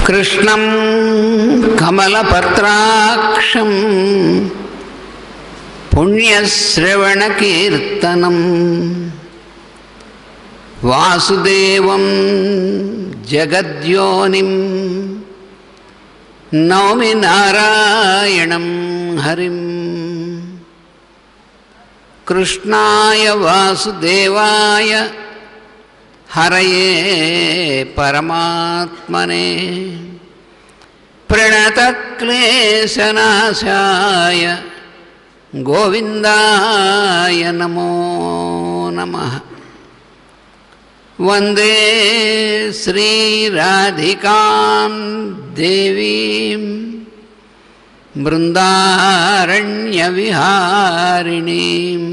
కృష్ణం కమలపత్రాక్షం పుణ్యశ్రవణకీర్తనం వాసుదేవం జగద్యోనిం నౌమి నారాయణం హరిం. కృష్ణాయ వాసుదేవాయ హరయే పరమాత్మనే ప్రణతక్లేశనాశాయ గోవిందాయ నమో నమః. వందే శ్రీరాధికాం దేవీం బృందారణ్యవిహారిణీం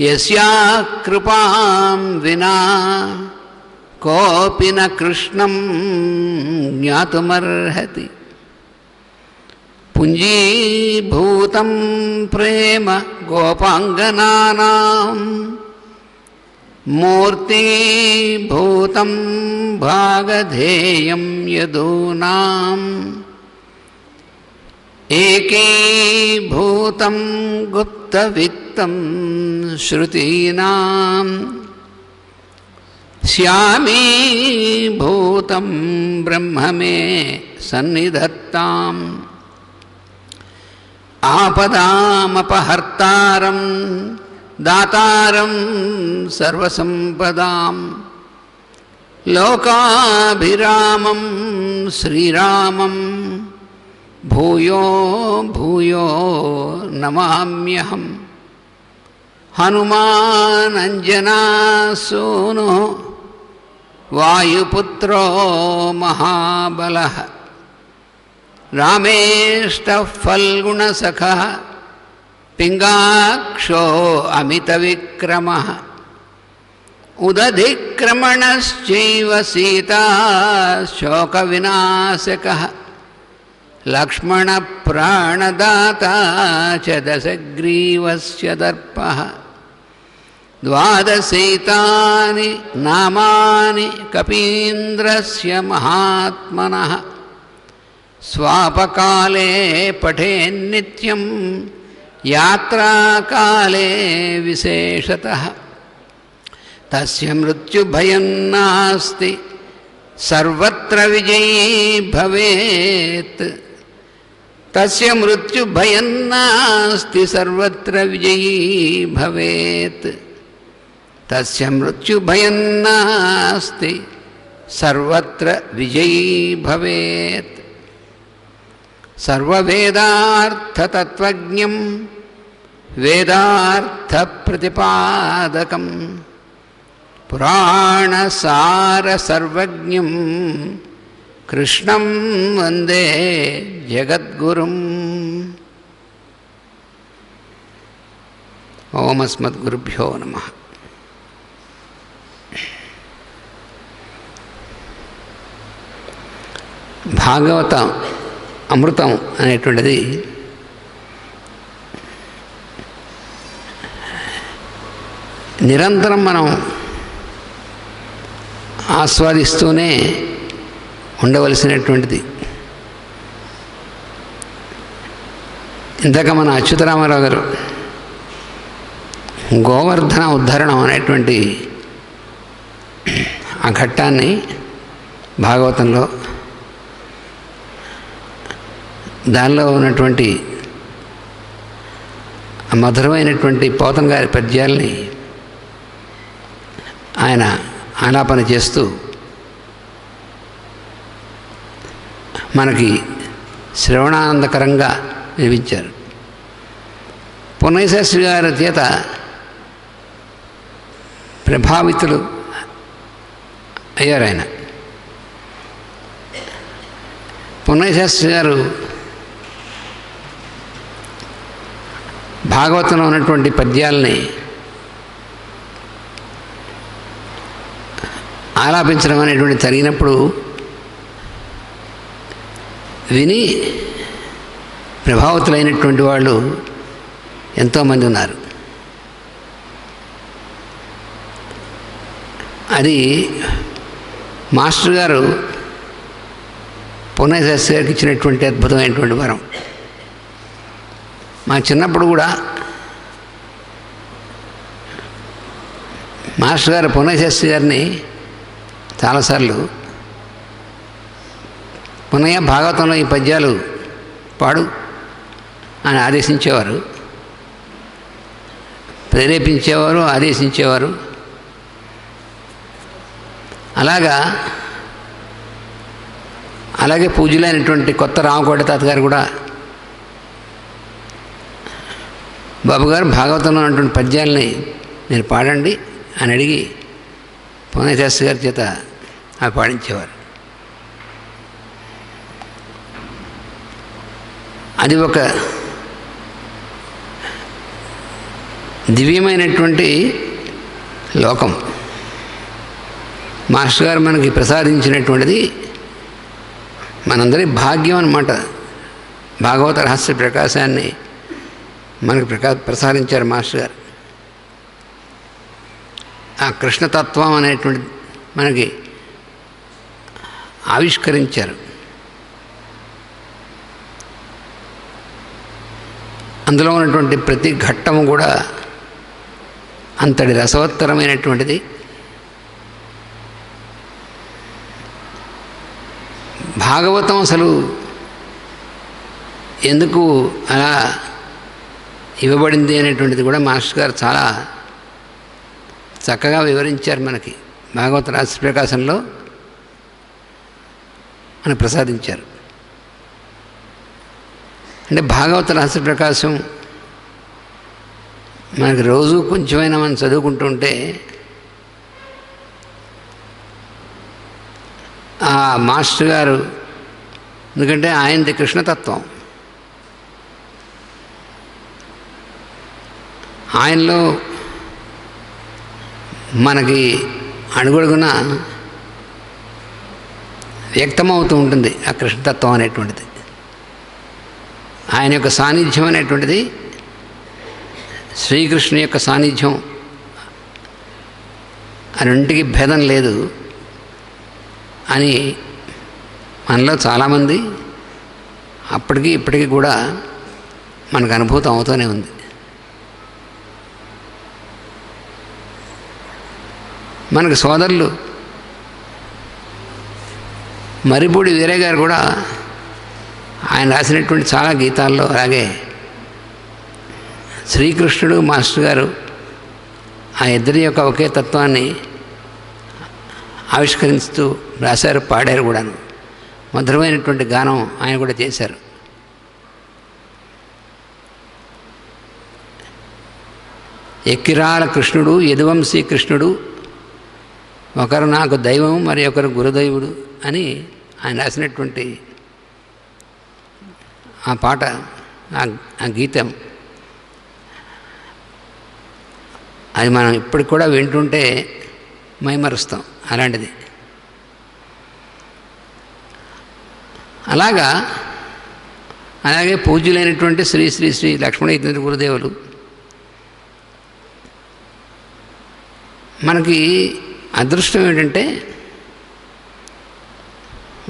యస్యాః కృపాం వినా కోపి న కృష్ణం జ్ఞాతుమర్హతి. పుంజీభూతం ప్రేమ గోపాంగనానాం మూర్తీభూతం భాగధేయం యదూనాం ఏకీభూతం గుప్తవిత్తం శ్రుతీనాం శ్యామీభూతం బ్రహ్మ మే సన్నిధత్తాం. ఆపదామపహర్తారం దాతారం సర్వసంపదాం లోకాభిరామం శ్రీరామం భూయో భూయో నమామ్యహం. హనుమానంజనాసూను వాయుపుత్రో మహాబలః రామేష్టః ఫల్గుణసఖः పింగాక్షో అమితవిక్రమः ఉదధిక్రమణశ్చైవ సీతా శోకవినాశకः లక్ష్మణప్రాణదాతా చ దశగ్రీవస్య దర్పః. ద్వాదశైతాని నామాని కపీంద్రస్య మహాత్మనః స్వాపకాలే పఠేన్నిత్యం యాత్రాకాలే విశేషతః. తస్య మృత్యుభయం నాస్తి సర్వత్ర విజయీ భవేత్. తస్య మృత్యుభయం నాస్తి సర్వత్ర విజయీ భవేత్. తస్య మృత్యుభయం నాస్తి సర్వత్ర విజయీ భవేత్. సర్వవేదార్థతత్వజ్ఞం వేదార్థప్రతిపాదకం పురాణసారసర్వజ్ఞం కృష్ణం వందే జగద్గురుం. ఓం అస్మద్గురుభ్యో నమః. భాగవతం అమృతం అనేటువంటిది నిరంతరం మనం ఆస్వాదిస్తూనే ఉండవలసినటువంటిది. ఇందాక మన అచ్యుతరామారావు గారు గోవర్ధన ఉద్ధరణం అనేటువంటి ఆ ఘట్టాన్ని భాగవతంలో దానిలో ఉన్నటువంటి మధురమైనటువంటి పోతన గారి పద్యాల్ని ఆయన ఆలాపన చేస్తూ మనకి శ్రవణానందకరంగా వినిపించారు. పున్నయ్య శాస్త్రి గారి చేత ప్రభావితులు అయ్యారు ఆయన. పున్నయ్య శాస్త్రి గారు భాగవతంలో ఉన్నటువంటి పద్యాలని ఆలాపించడం అనేటువంటి జరిగినప్పుడు విని ప్రభావితులైనటువంటి వాళ్ళు ఎంతోమంది ఉన్నారు. అది మాస్టర్ గారు పూర్ణశాస్త్రి గారికి ఇచ్చినటువంటి అద్భుతమైనటువంటి వరం. మా చిన్నప్పుడు కూడా మాస్టర్ గారు పూర్ణశాస్త్రి గారిని చాలాసార్లు పునయ్య భాగవతంలో ఈ పద్యాలు పాడు అని ఆదేశించేవారు, ప్రేరేపించేవారు, ఆదేశించేవారు. అలాగే పూజ్యులైనటువంటి కొత్త రామకోట తాత గారు కూడా బాబు గారు భాగవతంలో ఉన్నటువంటి పద్యాలని మీరు పాడండి అని అడిగి పూర్ణశాస్త్రి గారి చేత అవి పాడించేవారు. అది ఒక దివ్యమైనటువంటి లోకం. మాస్టర్ గారు మనకి ప్రసాదించినటువంటిది మనందరి భాగ్యం అన్నమాట. భాగవత రహస్య ప్రకాశాన్ని మనకు ప్రసాదించారు మాస్టర్ గారు. ఆ కృష్ణతత్వం అనేటువంటి మనకి ఆవిష్కరించారు. అందులో ఉన్నటువంటి ప్రతి ఘట్టము కూడా అంతటి రసవత్తరమైనటువంటిది. భాగవతం అసలు ఎందుకు అలా ఇవ్వబడింది అనేటువంటిది కూడా మాస్టర్ గారు చాలా చక్కగా వివరించారు. మనకి భాగవత రహస్య ప్రకాశంలో మనకు ప్రసాదించారు. అంటే భాగవత రహస్య ప్రకాశం మనకి రోజు కొంచెమైనా మనం చదువుకుంటుంటే ఆ మాస్టర్ గారు, ఎందుకంటే ఆయనది కృష్ణతత్వం, ఆయనలో మనకి అడుగడుగున వ్యక్తమవుతూ ఉంటుంది ఆ కృష్ణతత్వం అనేటువంటిది. ఆయన యొక్క సాన్నిధ్యం అనేటువంటిది, శ్రీకృష్ణుని యొక్క సాన్నిధ్యం, ఆ రెండింటికి భేదం లేదు అని మనలో చాలామంది అప్పటికి ఇప్పటికీ కూడా మనకు అనుభూతం అవుతూనే ఉంది. మనకు సోదరులు మరిపూడి వీరయ్య గారు కూడా ఆయన రాసినటువంటి చాలా గీతాల్లో అలాగే శ్రీకృష్ణుడు మాస్టర్ గారు ఆ ఇద్దరి యొక్క ఒకే తత్వాన్ని ఆవిష్కరిస్తూ రాశారు, పాడారు కూడాను. మధురమైనటువంటి గానం ఆయన కూడా చేశారు. ఎక్కిరాల కృష్ణుడు యదువంశీ కృష్ణుడు, ఒకరు నాకు దైవం మరి ఒకరు గురుదైవుడు అని ఆయన రాసినటువంటి ఆ పాట, ఆ గీతం, అది మనం ఇప్పటికి కూడా వింటుంటే మైమరుస్తాం. అలాంటిది. అలాగే పూజ్యులైనటువంటి శ్రీ శ్రీ శ్రీ లక్ష్మణ గురుదేవులు మనకి అదృష్టం ఏంటంటే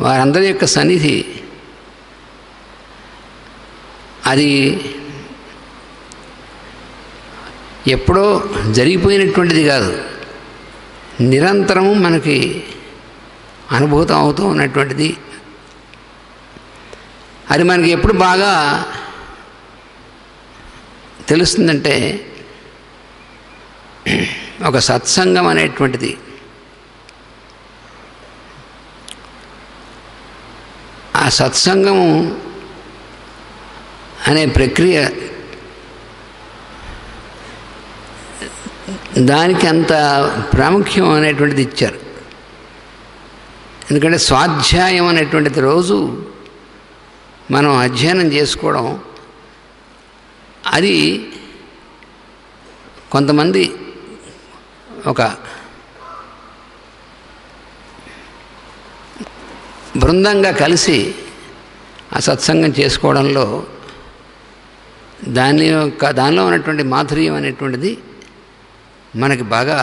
వారందరి యొక్క సన్నిధి అది ఎప్పుడో జరిగిపోయినటువంటిది కాదు, నిరంతరము మనకి అనుభూతం అవుతూ ఉన్నటువంటిది. అది మనకి ఎప్పుడు బాగా తెలుస్తుందంటే ఒక సత్సంగం అనేటువంటిది, ఆ సత్సంగము అనే ప్రక్రియ దానికి అంత ప్రాముఖ్యం అనేటువంటిది ఇచ్చారు. ఎందుకంటే స్వాధ్యాయం అనేటువంటిది రోజు మనం అధ్యయనం చేసుకోవడం, అది కొంతమంది ఒక బృందంగా కలిసి ఆ సత్సంగం చేసుకోవడంలో దానిలో ఉన్నటువంటి మాధుర్యం అనేటువంటిది మనకి బాగా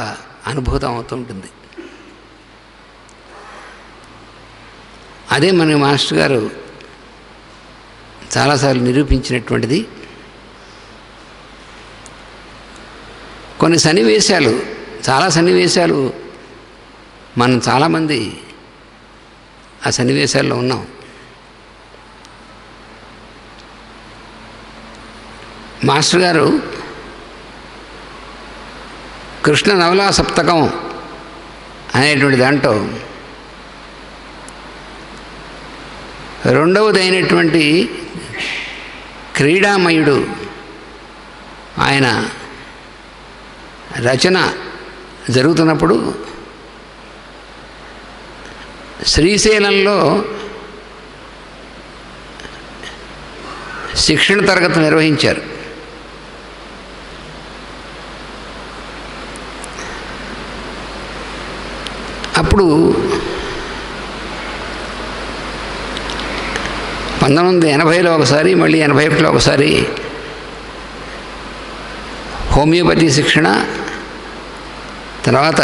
అనుభూతం అవుతూ ఉంటుంది. అదే మన మాస్టర్ గారు చాలాసార్లు నిరూపించినటువంటిది. కొన్ని సన్నివేశాలు, చాలా సన్నివేశాలు మనం చాలామంది ఆ సన్నివేశాల్లో ఉన్నాం. మాస్టర్ గారు కృష్ణ నవలా సప్తకం అనేటువంటి దాంట్లో రెండవది అయినటువంటి క్రీడామయుడు ఆయన రచన జరుగుతున్నప్పుడు శ్రీశైలంలో శిక్షణ తరగతి నిర్వహించారు. అప్పుడు 1980లో ఒకసారి, మళ్ళీ 81లో ఒకసారి హోమియోపతి శిక్షణ, తర్వాత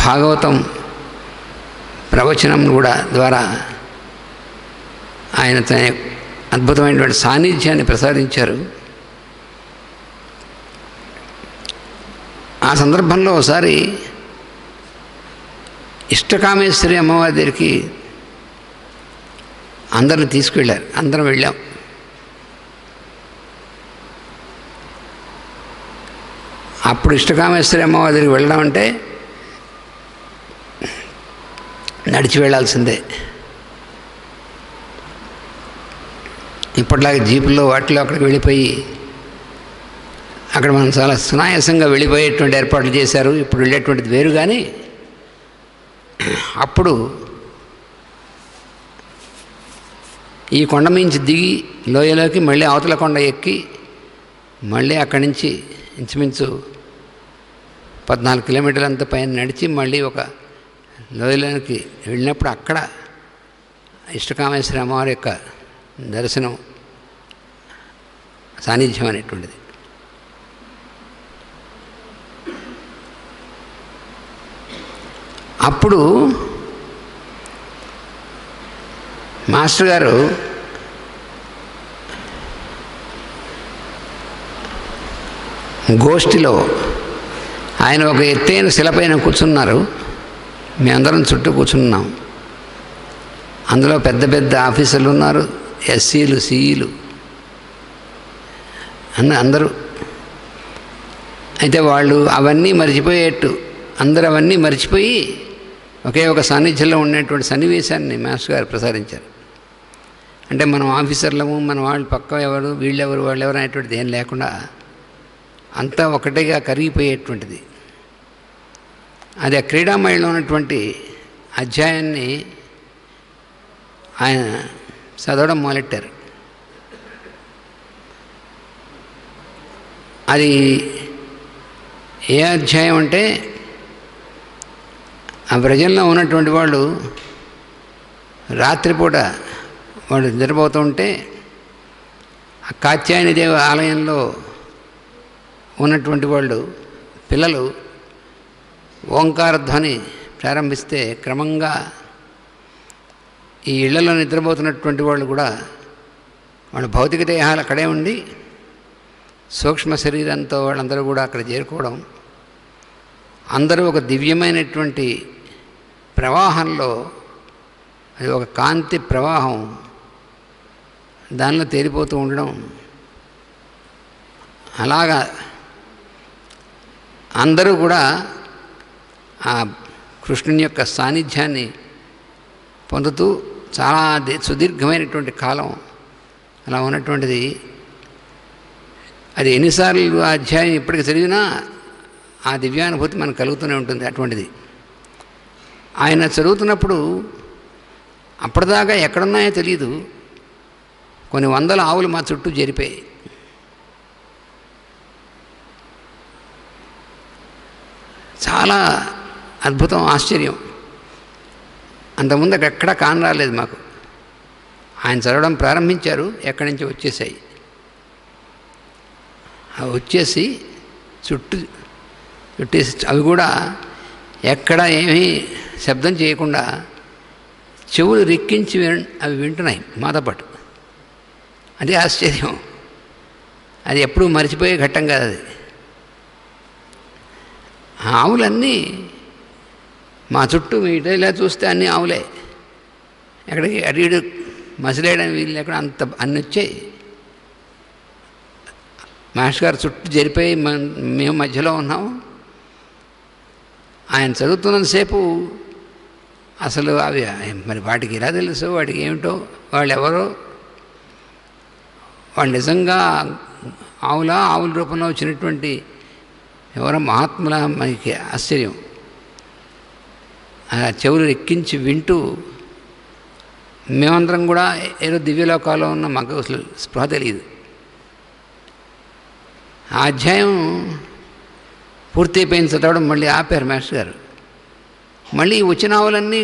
భాగవతం ప్రవచనం కూడా ద్వారా ఆయన తన అద్భుతమైనటువంటి సాన్నిధ్యాన్ని ప్రసాదించారు. ఆ సందర్భంలో ఒకసారి ఇష్టకామేశ్వరి అమ్మవారి దగ్గరికి అందరిని తీసుకువెళ్ళారు. అందరం వెళ్ళాం. అప్పుడు ఇష్టకామేశ్వరి అమ్మవారి దగ్గరికి వెళ్ళడం అంటే నడిచి వెళ్ళాల్సిందే. ఇప్పటిలాగా జీపుల్లో వాటిలో అక్కడికి వెళ్ళిపోయి అక్కడ మనం చాలా సునాయాసంగా వెళ్ళిపోయేటువంటి ఏర్పాట్లు చేశారు. ఇప్పుడు వెళ్ళేటువంటిది వేరు. కానీ అప్పుడు ఈ కొండ మించి దిగి లోయలోకి మళ్ళీ అవతల కొండ ఎక్కి మళ్ళీ అక్కడి నుంచి ఇంచుమించు 14 కిలోమీటర్లంత పైన నడిచి మళ్ళీ ఒక లోయలోకి వెళ్ళినప్పుడు అక్కడ ఇష్టకామేశ్వరి అమ్మవారి యొక్క దర్శనం, సాన్నిధ్యం అనేటువంటిది. అప్పుడు మాస్టర్ గారు గోష్ఠిలో ఆయన ఒక ఎత్తైన శిలపైన కూర్చున్నారు. మేమందరం చుట్టూ కూర్చున్నాం. అందులో పెద్ద పెద్ద ఆఫీసర్లు ఉన్నారు, ఎస్సీలు, సిఈలు అందరూ. అయితే వాళ్ళు అవన్నీ మర్చిపోయేట్టు, అందరూ అవన్నీ మర్చిపోయి ఒకే ఒక సాన్నిధ్యంలో ఉండేటువంటి సన్నివేశాన్ని మాస్టర్ గారు ప్రసాదించారు. అంటే మనం ఆఫీసర్లము, మన వాళ్ళు పక్క ఎవరు, వీళ్ళెవరు, వాళ్ళెవరు అనేటువంటిది ఏం లేకుండా అంతా ఒకటిగా కరిగిపోయేటువంటిది. అది ఆ క్రీడామయంలో ఉన్నటువంటి అధ్యాయాన్ని ఆయన చదవడం మొదలెట్టారు. అది ఏ అధ్యాయం అంటే, ఆ వ్రజంలో ఉన్నటువంటి వాళ్ళు రాత్రిపూట వాళ్ళు నిద్రపోతూ ఉంటే ఆ కాత్యాయని దేవి ఆలయంలో ఉన్నటువంటి వాళ్ళు పిల్లలు ఓంకార ధ్వని ప్రారంభిస్తే క్రమంగా ఈ ఇళ్లలో నిద్రపోతున్నటువంటి వాళ్ళు కూడా వాళ్ళ భౌతిక దేహాలు అక్కడే ఉండి సూక్ష్మ శరీరంతో వాళ్ళందరూ కూడా అక్కడ చేరుకోవడం, అందరూ ఒక దివ్యమైనటువంటి ప్రవాహంలో, అది ఒక కాంతి ప్రవాహం, దానిలో తేలిపోతూ ఉండడం, అలాగా అందరూ కూడా ఆ కృష్ణుని యొక్క సాన్నిధ్యాన్ని పొందుతూ చాలా సుదీర్ఘమైనటువంటి కాలం అలా ఉన్నటువంటిది. అది ఎన్నిసార్లు ఆ అధ్యాయం ఇప్పటికి చదివినా ఆ దివ్యానుభూతి మనకు కలుగుతూనే ఉంటుంది. అటువంటిది ఆయన చదువుతున్నప్పుడు అప్పటిదాకా ఎక్కడున్నాయో తెలియదు, కొన్ని వందల ఆవులు మా చుట్టూ జరిపాయి. చాలా అద్భుతం, ఆశ్చర్యం. అంతకుముందు ఎక్కడా కాని రాలేదు మాకు. ఆయన చదవడం ప్రారంభించారు, ఎక్కడి నుంచి వచ్చేసాయి. అవి వచ్చేసి చుట్టేసి అవి కూడా ఎక్కడ ఏమీ శబ్దం చేయకుండా చెవులు రెక్కించి అవి వింటున్నాయి మాతో పాటు. అదే ఆశ్చర్యం. అది ఎప్పుడూ మర్చిపోయే ఘట్టం కాదు అది. ఆవులన్నీ మా చుట్టూ ఇలా చూస్తే అన్నీ ఆవులే. ఎక్కడికి అడిగిడు మసిలేయడానికి వీళ్ళు ఎక్కడ అంత అన్నీ వచ్చాయి. మాస్టర్ గారు చుట్టూ జరిపోయి మేము మధ్యలో ఉన్నాము. ఆయన చదువుతున్నంతసేపు అసలు అవి మరి వాటికి ఇలా తెలుసు, వాటికి ఏమిటో, వాళ్ళు ఎవరో, వాళ్ళు నిజంగా ఆవుల రూపంలో వచ్చినటువంటి ఎవరో మహాత్ముల మనకి ఆశ్చర్యం. ఆ చెవులు ఎక్కించి వింటూ మేమందరం కూడా ఏదో దివ్యలోకాల్లో ఉన్న మాకు అసలు స్పృహ తెలియదు. ఆ అధ్యాయం పూర్తయిపోయిన చదవడం మళ్ళీ ఆపారు మాస్టర్ గారు. మళ్ళీ వచ్చిన ఆవులన్నీ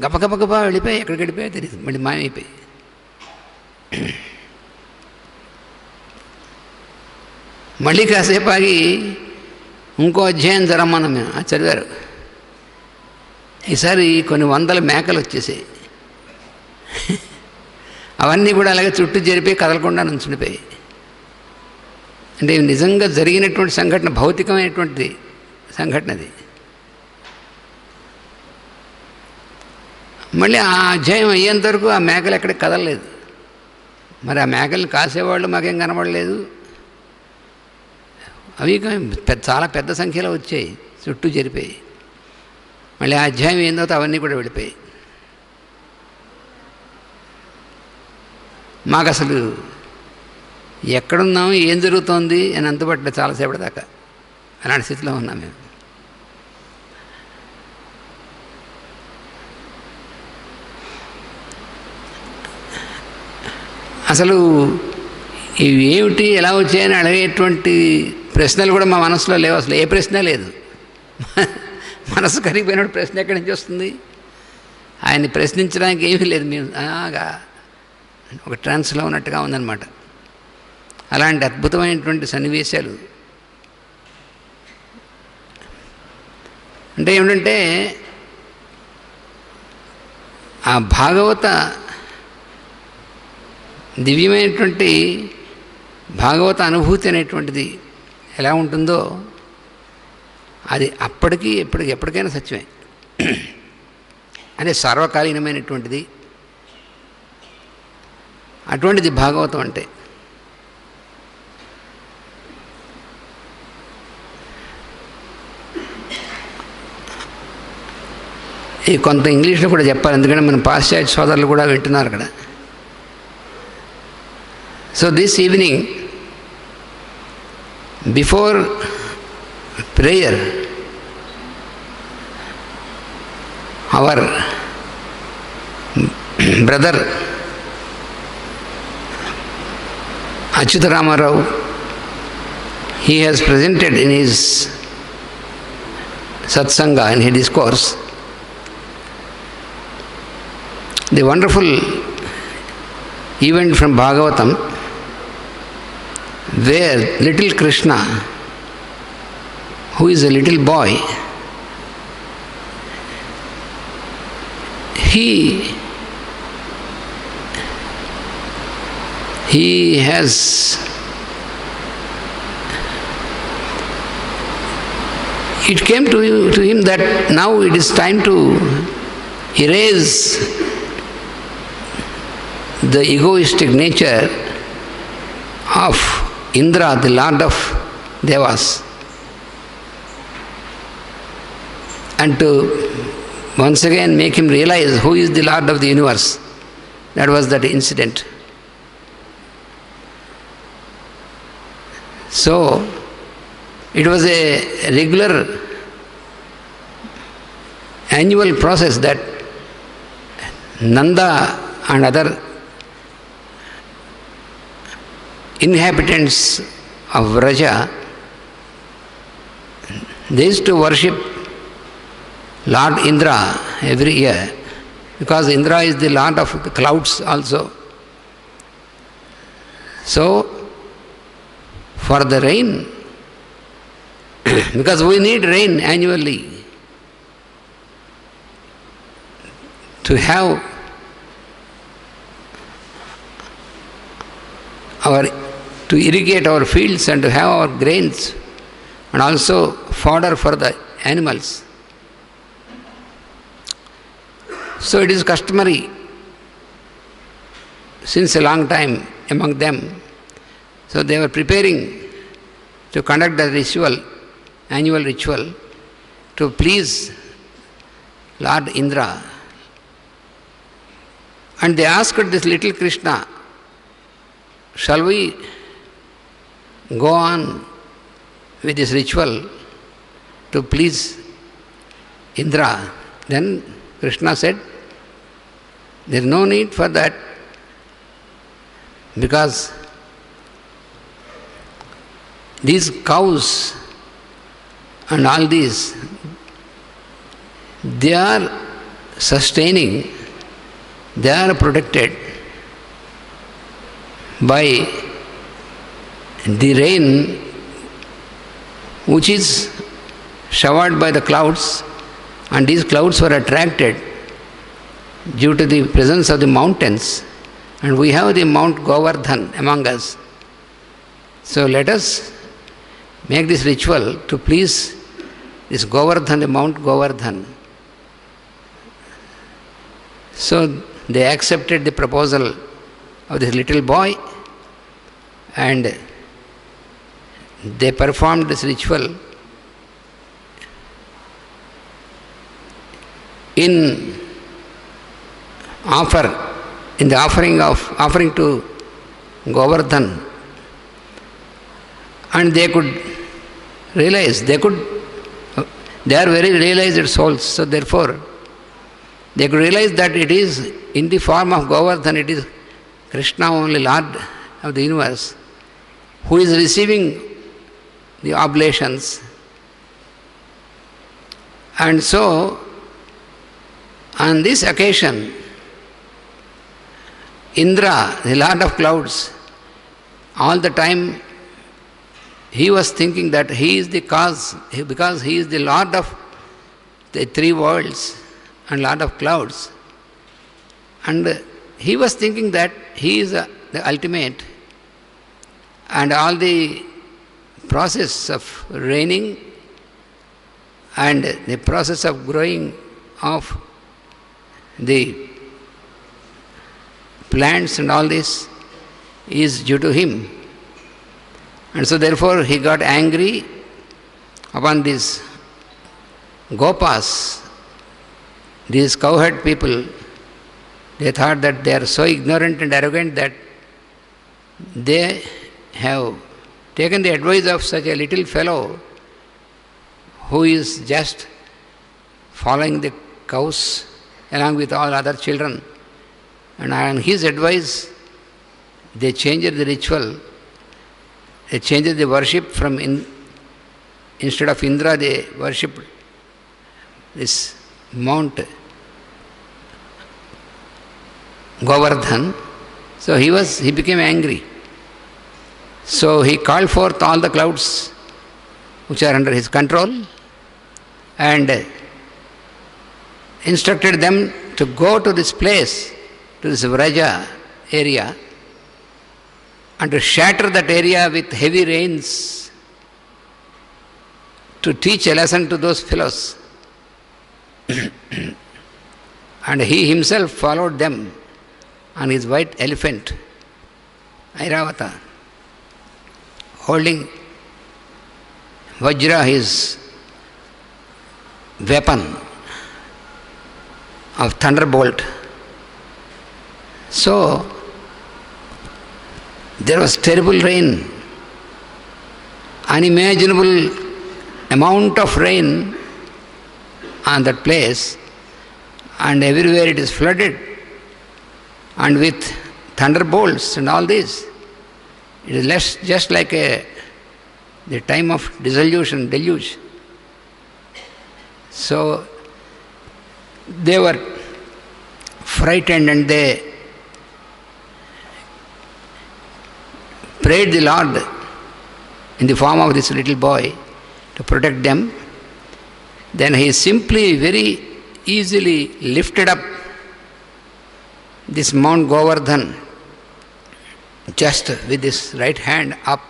గబగబగబా వెళ్ళిపోయి ఎక్కడికి వెళ్ళిపోయా తెలియదు, మళ్ళీ మాయమైపోయి. మళ్ళీ కాసేపు ఆగి ఇంకో అధ్యాయం చదవమన్నాం మేము. అది చదివారు. ఈసారి కొన్ని వందల మేకలు వచ్చేసాయి. అవన్నీ కూడా అలాగే చుట్టూ జరిపోయి కదలకుండా నుంచుండిపోయి. అంటే నిజంగా జరిగినటువంటి సంఘటన, భౌతికమైనటువంటి సంఘటన అది. మళ్ళీ ఆ అధ్యాయం అయ్యేంత వరకు ఆ మేకలు ఎక్కడికి కదలలేదు. మరి ఆ మేకల్ని కాసేవాళ్ళు మాకేం కనబడలేదు. అవి చాలా పెద్ద సంఖ్యలో వచ్చాయి, చుట్టూ జరిపోయి. మళ్ళీ ఆ అధ్యాయం అయిన తర్వాత అవన్నీ కూడా వెళ్ళిపోయాయి. మాకు అసలు ఎక్కడున్నాము, ఏం జరుగుతోంది అని అంతుపట్ల చాలాసేపటి దాకా అలాంటి స్థితిలో ఉన్నాం మేము. అసలు ఇవి ఏమిటి, ఎలా వచ్చాయని అడిగేటువంటి ప్రశ్నలు కూడా మా మనసులో లేవు. అసలు ఏ ప్రశ్న లేదు. మనసు కరిగిపోయినప్పుడు ప్రశ్న ఎక్కడి నుంచి వస్తుంది? ఆయన్ని ప్రశ్నించడానికి ఏమీ లేదు. మేము అలాగా ఒక ట్రాన్స్లో ఉన్నట్టుగా ఉందన్నమాట. అలాంటి అద్భుతమైనటువంటి సన్నివేశాలు. అంటే ఏమిటంటే ఆ భాగవత దివ్యమైనటువంటి భాగవత అనుభూతి అనేటువంటిది ఎలా ఉంటుందో అది అప్పటికి ఎప్పటికైనా సత్యమే. అదే సర్వకాలీనమైనటువంటిది. అటువంటిది భాగవతం అంటే. ఈ కొంత ఇంగ్లీష్లో కూడా చెప్పాలి, ఎందుకంటే మన పాశ్చాత్య సోదరులు కూడా వింటున్నారు అక్కడ. So this evening before prayer our brother Achyuta Ramarao, he has presented in his satsanga, in his discourse, the wonderful event from Bhagavatam where little Krishna, who is a little boy, he has it came to him that now it is time to erase the egoistic nature of Indra, the lord of Devas, and to once again make him realize who is the Lord of the universe. That was that incident. So it was a regular annual process that Nanda and other inhabitants of Vraja, they used to worship Lord Indra every year, because Indra is the lord of the clouds also. So for the rain, because we need rain annually to have to irrigate our fields and to have our grains and also fodder for the animals. So it is customary since a long time among them. So they were preparing to conduct the ritual, annual ritual, to please Lord Indra. And they asked this little Krishna, shall we go on with this ritual to please Indra? Then Krishna said, there is no need for that, because these cows and all these, they are sustaining, they are protected by the rain which is showered by the clouds, and these clouds were attracted due to the presence of the mountains, and we have the Mount Govardhan among us. So let us make this ritual to please this Govardhan, the Mount Govardhan. So they accepted the proposal of this little boy, and they performed this ritual in the offering to Govardhan, and they could realize, they are very realized souls, so therefore they could realize that it is in the form of Govardhan, it is Krishna only, Lord of the universe, who is receiving the oblations. And so, on this occasion, Indra, the Lord of clouds, all the time he was thinking that he is the cause, because he is the Lord of the three worlds and Lord of clouds. And he was thinking that he is the ultimate, and all the process of raining and the process of growing of the plants and all this is due to him. And so therefore he got angry upon these Gopas, these cowherd people. They thought that they are so ignorant and arrogant that they have taken the advice of such a little fellow who is just following the cows along with all other children. And on his advice, they changed the ritual. They changed the worship from instead of Indra, they worshipped this Mount Govardhan. So he became angry. So he called forth all the clouds which are under his control and instructed them to go to this place, to this Vraja area, and to shatter that area with heavy rains to teach a lesson to those fellows. And he himself followed them on his white elephant, Airavata, holding Vajra, his weapon of thunderbolt. So there was terrible rain, unimaginable amount of rain on that place, and everywhere it is flooded, and with thunderbolts and all this. It is just like the time of dissolution, deluge. So they were frightened and they prayed the Lord in the form of this little boy to protect them. Then he simply, very easily lifted up this Mount Govardhan, just with his right hand up,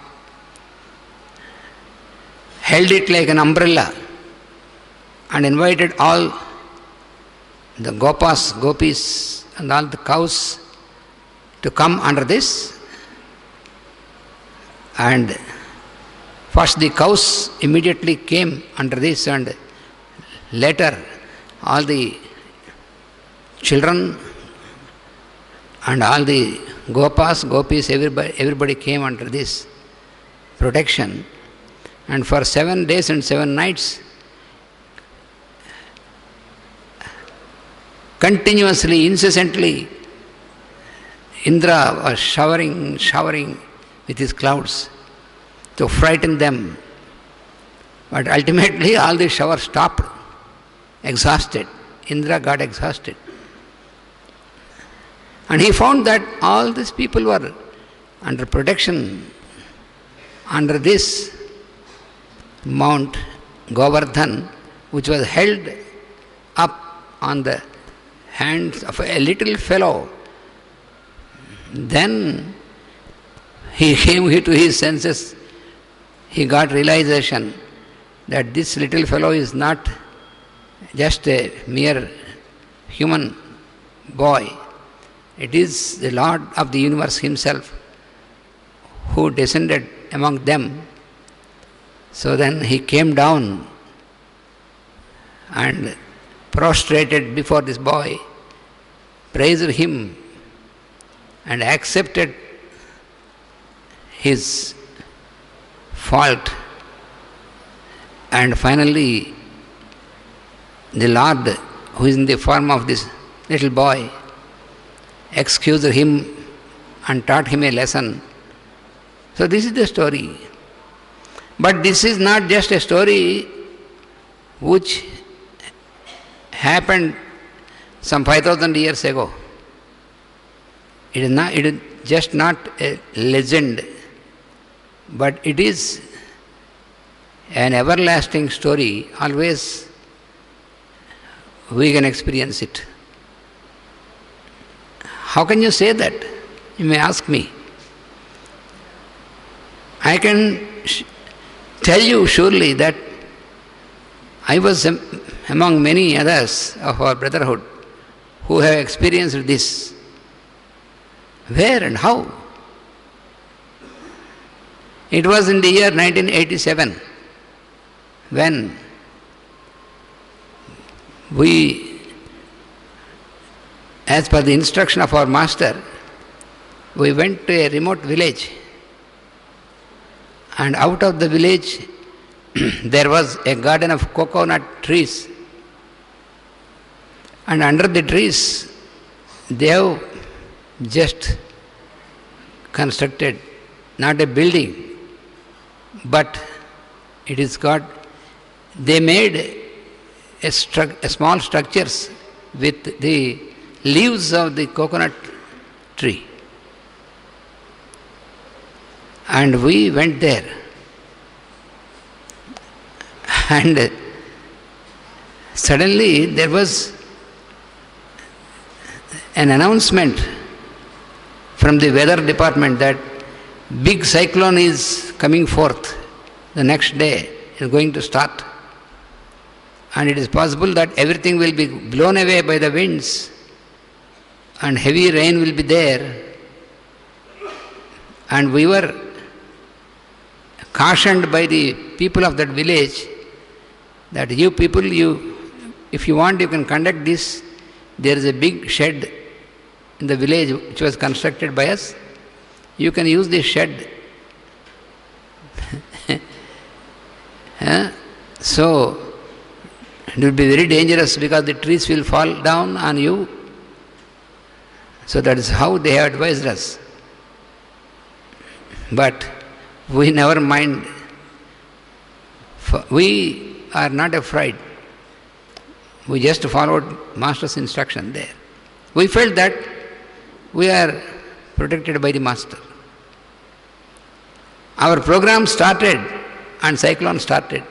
held it like an umbrella and invited all the gopis and all the cows to come under this. And first the cows immediately came under this, and later all the children and all the gopis, everybody came under this protection. And for 7 days and 7 nights, continuously, incessantly, Indra was showering with his clouds to frighten them. But ultimately all the shower stopped, exhausted. Indra got exhausted. And he found that all these people were under protection under this Mount Govardhan, which was held up on the hands of a little fellow. Then he came to his senses. He got realization that this little fellow is not just a mere human boy. It is the Lord of the universe himself who descended among them. So then he came down and prostrated before this boy, praised him and accepted his fault. And finally, the Lord, who is in the form of this little boy, excused him and taught him a lesson. So this is the story. But this is not just a story which happened some 5,000 years ago. It is just not a legend, but it is an everlasting story. Always we can experience it. How can you say that? You may ask me. I can tell you surely that I was among many others of our brotherhood who have experienced this. Where and how? It was in the year 1987 when we, as per the instruction of our master, we went to a remote village, and out of the village there was a garden of coconut trees, and under the trees they have just constructed not a building, but it is got, they made a small structures with the leaves of the coconut tree. And we went there. And suddenly there was an announcement from the weather department that big cyclone is coming forth the next day, is going to start. And it is possible that everything will be blown away by the winds and heavy rain will be there. And we were cautioned by the people of that village that you people, if you want, you can conduct this. There is a big shed in the village which was constructed by us. You can use this shed. So it will be very dangerous because the trees will fall down on you. So that is how they have advised us. But we never mind. We are not afraid. We just followed Master's instruction there. We felt that we are protected by the Master. Our program started and cyclone started.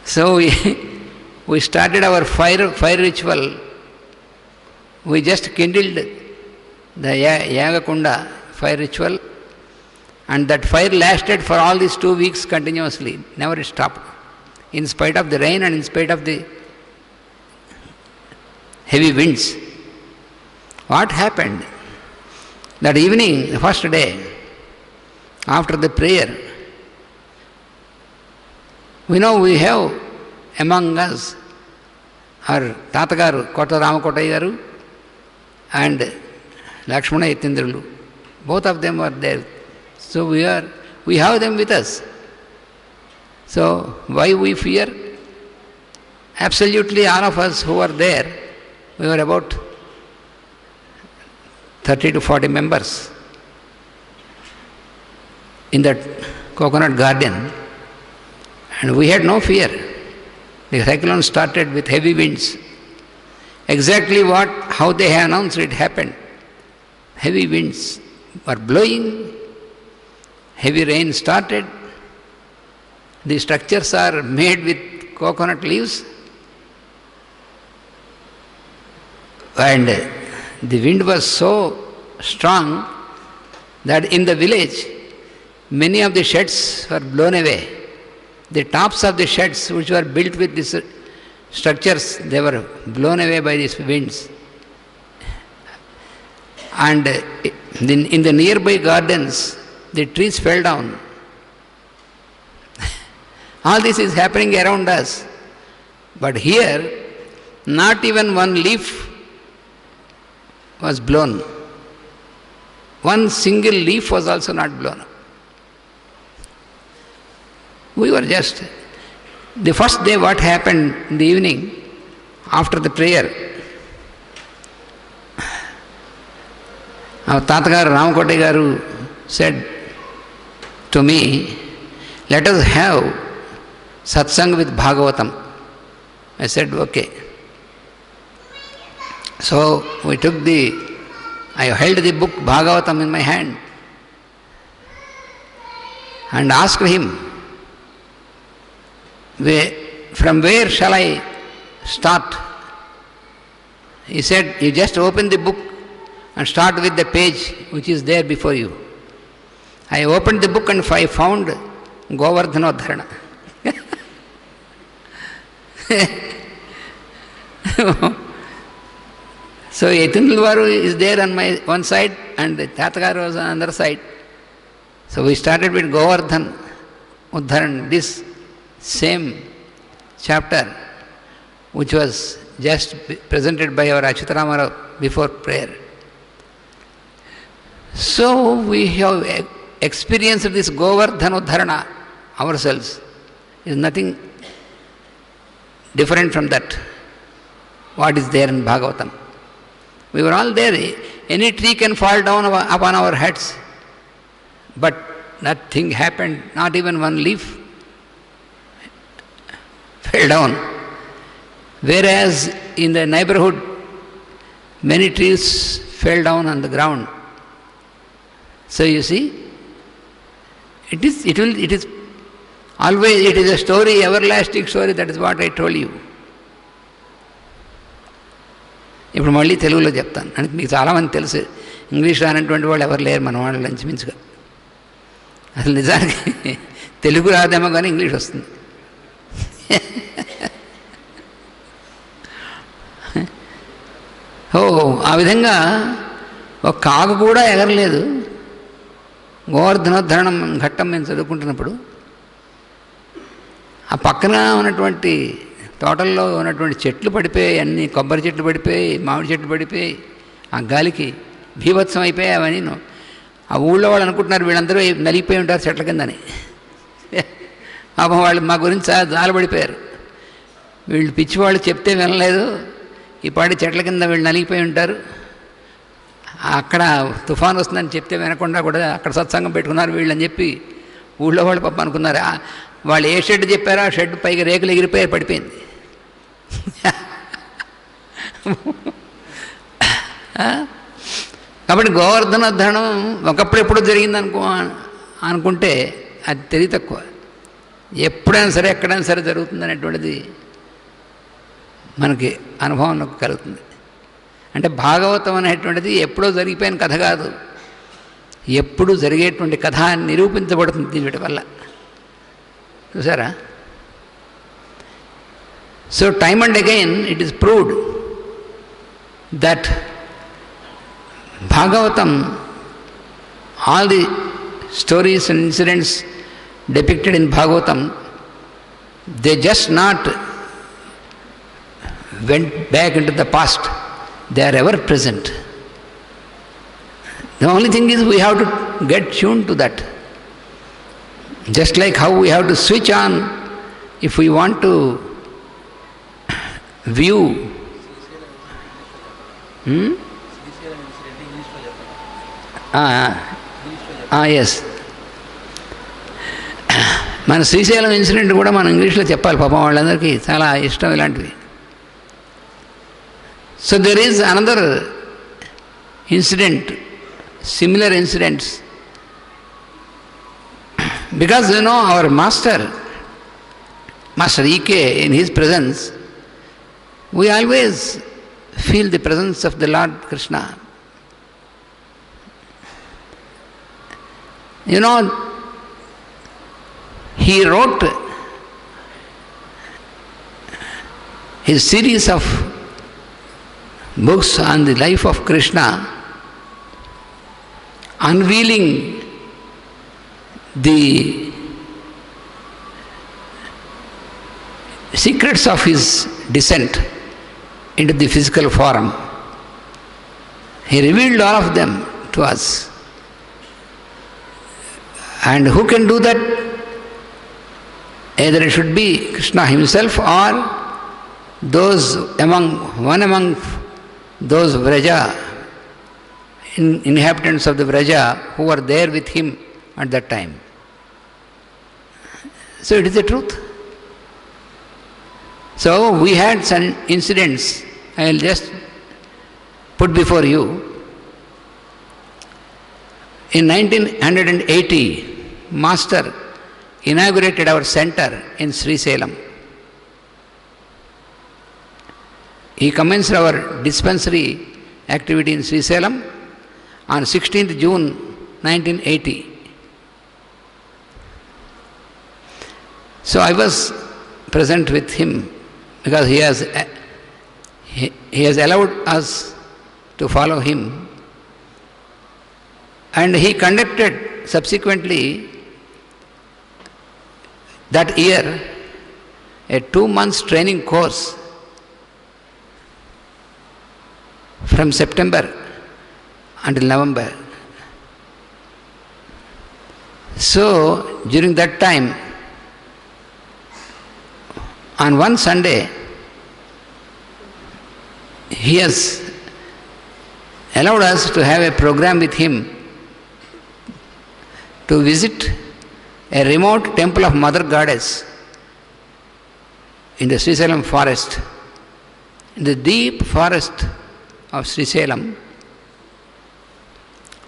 So we started our fire ritual. We just kindled the Yaga Kunda fire ritual, and that fire lasted for all these 2 weeks continuously. Never it stopped. In spite of the rain and in spite of the heavy winds. What happened? That evening, the first day, after the prayer, we know we have among us our Tatagaru, Kota Ramakottai Garu, and Lakshmana Yatindrulu. Both of them were there. So we have them with us. So why we fear? Absolutely all of us who were there, we were about 30 to 40 members in that coconut garden, and we had no fear. The cyclone started with heavy winds. Exactly how they have announced it happened. Heavy winds were blowing, heavy rain started. The structures are made with coconut leaves, and the wind was so strong that in the village many of the sheds were blown away. The tops of the sheds which were built with these structures, they were blown away by these winds. And in the nearby gardens, the trees fell down. All this is happening around us. But here, not even one leaf was blown. One single leaf was also not blown. We were just... The first day what happened in the evening, after the prayer, our Tatagaru Ramakottai Garu said to me, let us have satsang with Bhagavatam. I said, okay. So I held the book Bhagavatam in my hand and asked him, from where shall I start? He said, you just open the book and start with the page which is there before you. I opened the book and I found Govardhanodharana. So Yatindrulu is there on my one side and Tatagaru was on the other side. So we started with Govardhan Uddharan, this same chapter which was just presented by our Achyutarama before prayer. So we have experienced this Govardhan Uddharana ourselves. There is nothing different from that, what is there in Bhagavatam. We were all there. Any tree can fall down upon our heads. But nothing happened, not even one leaf fell down. Whereas in the neighborhood, many trees fell down on the ground. So you see, it is always, it is a story, everlasting story, that is what I told you. ఇప్పుడు మళ్ళీ తెలుగులో చెప్తాను. అంటే మీకు చాలామంది తెలుసు, English రానటువంటి వాళ్ళు ఎవరు లేరు మన వాళ్ళు ఇంచుమించుగా. అసలు నిజానికి తెలుగు రాదేమో కానీ ఇంగ్లీష్ వస్తుంది. ఆ విధంగా ఒక కాకు కూడా ఎగరలేదు. గోవర్ధనోద్ధరణం ఘట్టం మేము చదువుకుంటున్నప్పుడు ఆ పక్కన ఉన్నటువంటి తోటల్లో ఉన్నటువంటి చెట్లు పడిపోయాయి, అన్ని కొబ్బరి చెట్లు పడిపోయి, మామిడి చెట్లు పడిపోయి, ఆ గాలికి బీభత్సం అయిపోయాయి అవన్నీ. ఆ ఊళ్ళో వాళ్ళు అనుకుంటున్నారు వీళ్ళందరూ నలిగిపోయి ఉంటారు చెట్ల కిందని. పాపం వాళ్ళు మా గురించి జాలపడిపోయారు. వీళ్ళు పిచ్చివాళ్ళు చెప్తే వినలేదు, ఈ పాటి చెట్ల కింద వీళ్ళు నలిగిపోయి ఉంటారు. అక్కడ తుఫాను వస్తుందని చెప్తే వినకుండా కూడా అక్కడ సత్సంగం పెట్టుకున్నారు వీళ్ళు అని చెప్పి ఊళ్ళో వాళ్ళు పాపం అనుకున్నారు. వాళ్ళు ఏ షెడ్ చెప్పారో ఆ షెడ్ పైకి రేకులు ఎగిరిపోయి పడిపోయింది. కాబట్టి గోవర్ధనోద్ధరణం ఒకప్పుడు ఎప్పుడు జరిగింది అనుకుంటే అది తెలివి తక్కువ. ఎప్పుడైనా సరే ఎక్కడైనా సరే జరుగుతుంది అనేటువంటిది మనకి అనుభవంలోకి కలుగుతుంది. అంటే భాగవతం అనేటువంటిది ఎప్పుడో జరిగిపోయిన కథ కాదు, ఎప్పుడు జరిగేటువంటి కథ నిరూపించబడుతుంది వీటి వల్ల. చూసారా? So time and again it is proved that Bhagavatam, all the stories and incidents depicted in Bhagavatam, they just not went back into the past, they are ever present. The only thing is we have to get tuned to that. Just like how we have to switch on if we want to view. Yes, మన Srisailam incident కూడా మనం ఇంగ్లీష్లో చెప్పాలి, పాపం వాళ్ళందరికీ చాలా ఇష్టం ఇలాంటివి. So there is another incident, similar incidents, because you know hour master EK, in his presence we always feel the presence of the Lord Krishna. You know, he wrote his series of books on the life of Krishna, unveiling the secrets of his descent into the physical form. He revealed all of them to us. And who can do that? Either it should be Krishna himself or one among those Vraja, inhabitants of the Vraja who were there with him at that time. So it is the truth. So we had some incidents, I will just put before you. In 1980, Master inaugurated our center in Srisalem. He commenced our dispensary activity in Srisalem on 16th June 1980. So I was present with him because he has allowed us to follow him. And he conducted subsequently that year a 2 months training course from September until November. So during that time, on one Sunday, he has allowed us to have a program with him to visit a remote temple of Mother Goddess in the Srisalem forest. In the deep forest of Srisalem,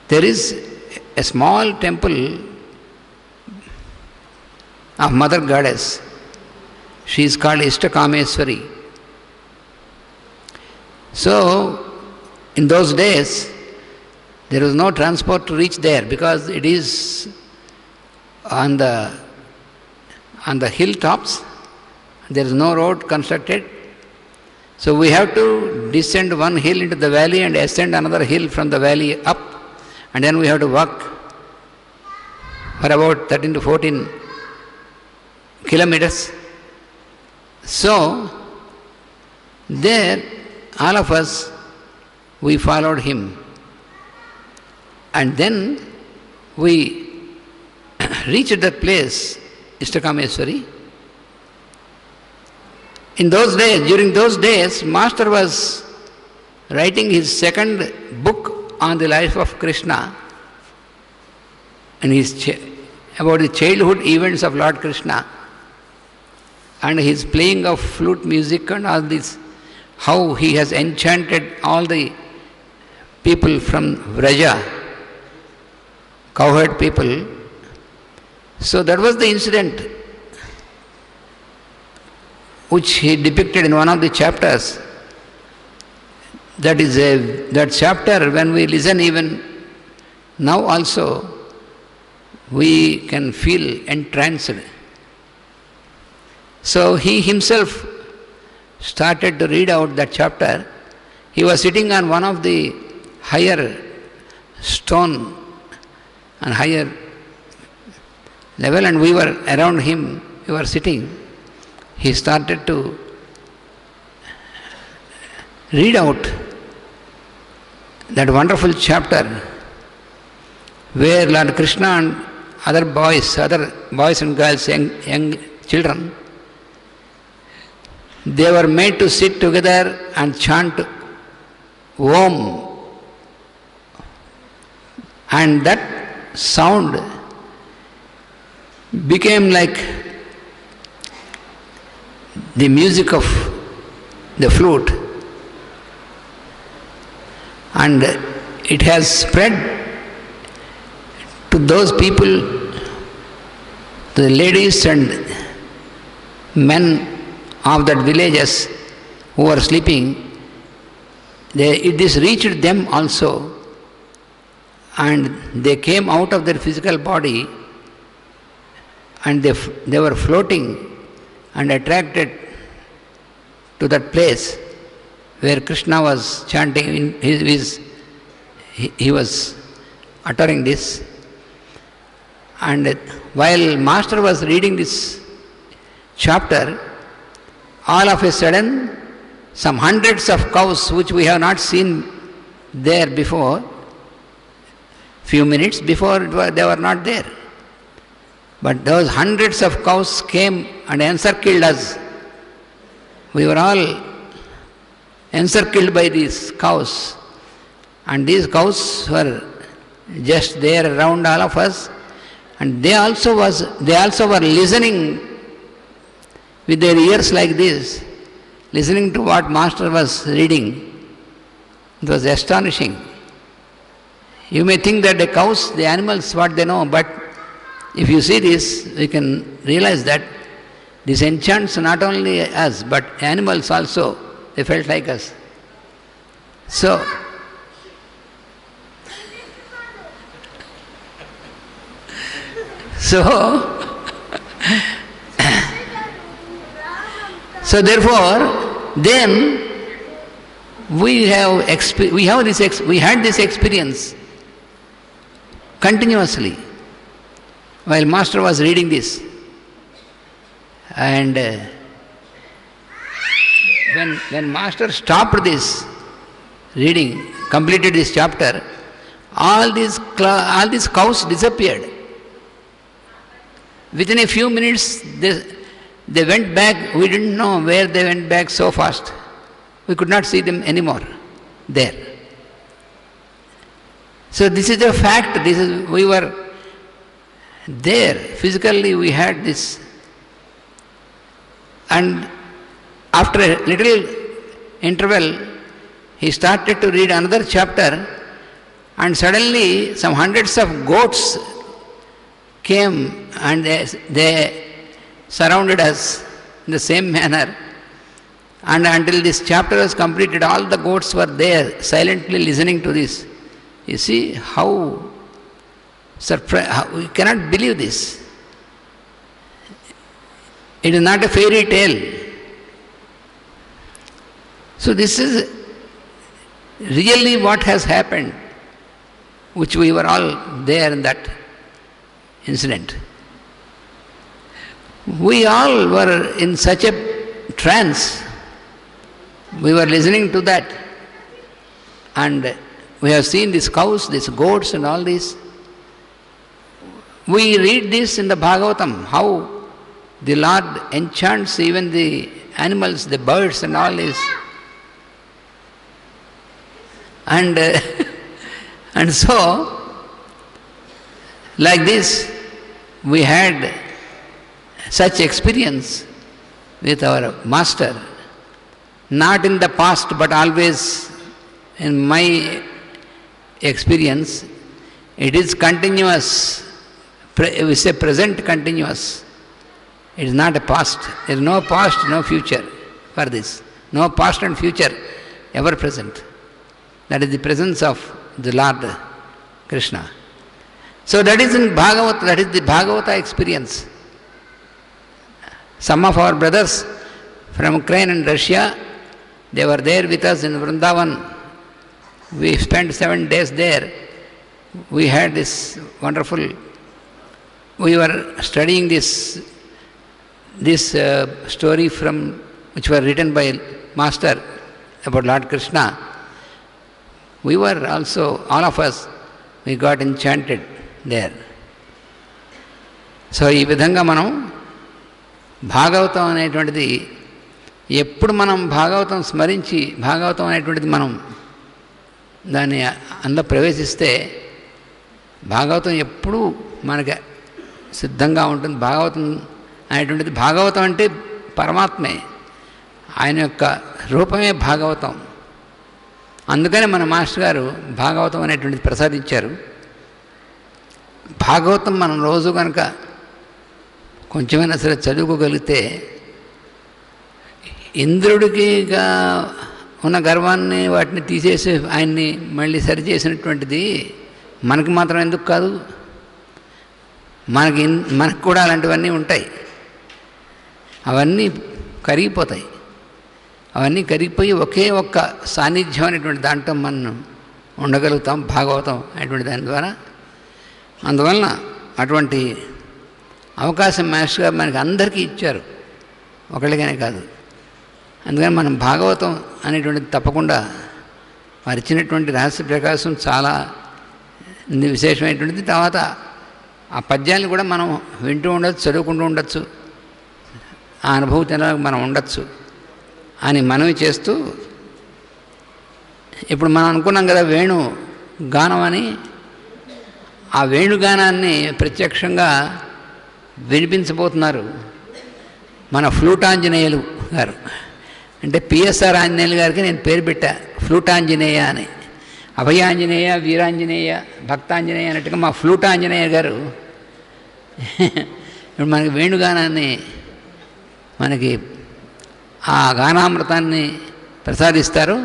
there is a small temple of Mother Goddess. She is called Ishtakameswari. So, in those days, there was no transport to reach there because it is on the hilltops. There is no road constructed. So we have to descend one hill into the valley and ascend another hill from the valley up, and then we have to walk for about 13 to 14 kilometers. So there, all of us, we followed him, and then we reached that place, Ishtakameswari. During those days, Master was writing his second book on the life of Krishna and about the childhood events of Lord Krishna and his playing of flute music and all this, how he has enchanted all the people from Vraja, cowherd people. So that was the incident. which he depicted in one of the chapters. That chapter, when we listen even now also, we can feel entranced. So he himself started to read out that chapter. He was sitting on one of the higher stone and higher level, and we were around him, we were sitting. He started to read out that wonderful chapter where Lord Krishna and other boys and girls, young children, they were made to sit together and chant Om. And that sound became like the music of the flute, and it has spread to those people, the ladies and men of that villages who were sleeping. This reached them also, and they came out of their physical body, and they were floating and attracted to that place where Krishna was chanting. He was uttering this, and while Master was reading this chapter, all of a sudden some hundreds of cows, which we have not seen there before, few minutes before they were not there, but those hundreds of cows came and encircled us. We were all encircled by these cows, and these cows were just there around all of us, and they also were listening with their ears like this, listening to what Master was reading. It was astonishing. You may think that the cows, the animals, what they know, but if you see this, we can realize that this enchants not only us, but animals also. They felt like us. So therefore, then we had this experience continuously while Master was reading this. And when Master stopped this reading, completed this chapter, all these cows disappeared. Within a few minutes, they went back. We didn't know where they went back so fast. We could not see them anymore there. So this is a fact. We were there. Physically we had this. And after a little interval, he started to read another chapter, and suddenly some hundreds of goats came and they surrounded us in the same manner. And until this chapter was completed, all the goats were there silently listening to this. You see how we cannot believe this. It is not a fairy tale. So this is really what has happened, which we were all there in that incident. We all were in such a trance. We were listening to that, and we have seen these cows, these goats and all this. We read this in the Bhagavatam, how the Lord enchants even the animals, the birds and all this. And so, like this, we had such experience with our Master, not in the past but always in my experience. It is continuous, we say present continuous. It is not a past. There is no past, no future for this. No past and future ever present. That is the presence of the Lord Krishna. So that is in Bhagavata, that is the Bhagavata experience. Some of our brothers from Ukraine and Russia, they were there with us in Vrindavan. We spent 7 days there. We had this wonderful, we were studying this story from, which were written by Master about Lord Krishna. We were also, all of us, we got enchanted there. So ఈ విధంగా మనం భాగవతం అనేటువంటిది ఎప్పుడు మనం భాగవతం స్మరించి భాగవతం అనేటువంటిది మనం దాన్ని అందులో ప్రవేశిస్తే భాగవతం ఎప్పుడూ మనకి సిద్ధంగా ఉంటుంది. భాగవతం అనేటువంటిది, భాగవతం అంటే పరమాత్మే, ఆయన యొక్క రూపమే భాగవతం. అందుకని మన మాస్టర్ గారు భాగవతం అనేటువంటిది ప్రసాదించారు. భాగవతం మనం రోజు కనుక కొంచెమైనా సరే చదువుకోగలిగితే ఇంద్రుడికిగా ఉన్న గర్వాన్ని వాటిని తీసేసి ఆయన్ని మళ్ళీ సరిచేసినటువంటిది మనకి మాత్రం ఎందుకు కాదు, మనకు కూడా అలాంటివన్నీ ఉంటాయి. అవన్నీ కరిగిపోతాయి. అవన్నీ కరిగిపోయి ఒకే ఒక్క సాన్నిధ్యం అనేటువంటి దాంట్లో మనం ఉండగలుగుతాం భాగవతం అనేటువంటి దాని ద్వారా. అందువలన అటువంటి అవకాశం మాస్టర్ గారు మనకి అందరికీ ఇచ్చారు, ఒకళ్ళకనే కాదు. అందుకని మనం భాగవతం అనేటువంటిది తప్పకుండా వారు ఇచ్చినటువంటి రహస్య ప్రకాశం చాలా విశేషమైనటువంటిది. తర్వాత ఆ పద్యాలను కూడా మనం వింటూ ఉండొచ్చు, చదువుకుంటూ ఉండొచ్చు, ఆ అనుభూతిలో మనం ఉండొచ్చు అని మనవి చేస్తూ, ఇప్పుడు మనం అనుకున్నాం కదా వేణు గానం అని. ఆ వేణుగానాన్ని ప్రత్యక్షంగా వినిపించబోతున్నారు మన ఫ్లూటాంజనేయులు గారు. అంటే పిఎస్ఆర్ ఆంజనేయులు గారికి నేను పేరు పెట్టా, ఫ్లూటాంజనేయ అని. అభయాంజనేయ, వీరాంజనేయ, భక్తాంజనేయ అన్నట్టుగా మా ఫ్లూటాంజనేయ గారు ఇప్పుడు మనకి వేణుగానాన్ని, మనకి ఆ గానామృతాన్ని ప్రసాదిస్తారు.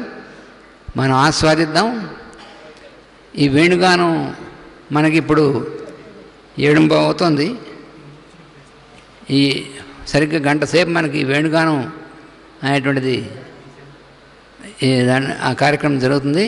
మనం ఆస్వాదిద్దాం. ఈ వేణుగానం మనకిప్పుడు 7:30 అవుతుంది. ఈ సరిగ్గా గంట సేపు మనకి వేణుగానం అనేటువంటిది ఆ కార్యక్రమం జరుగుతుంది.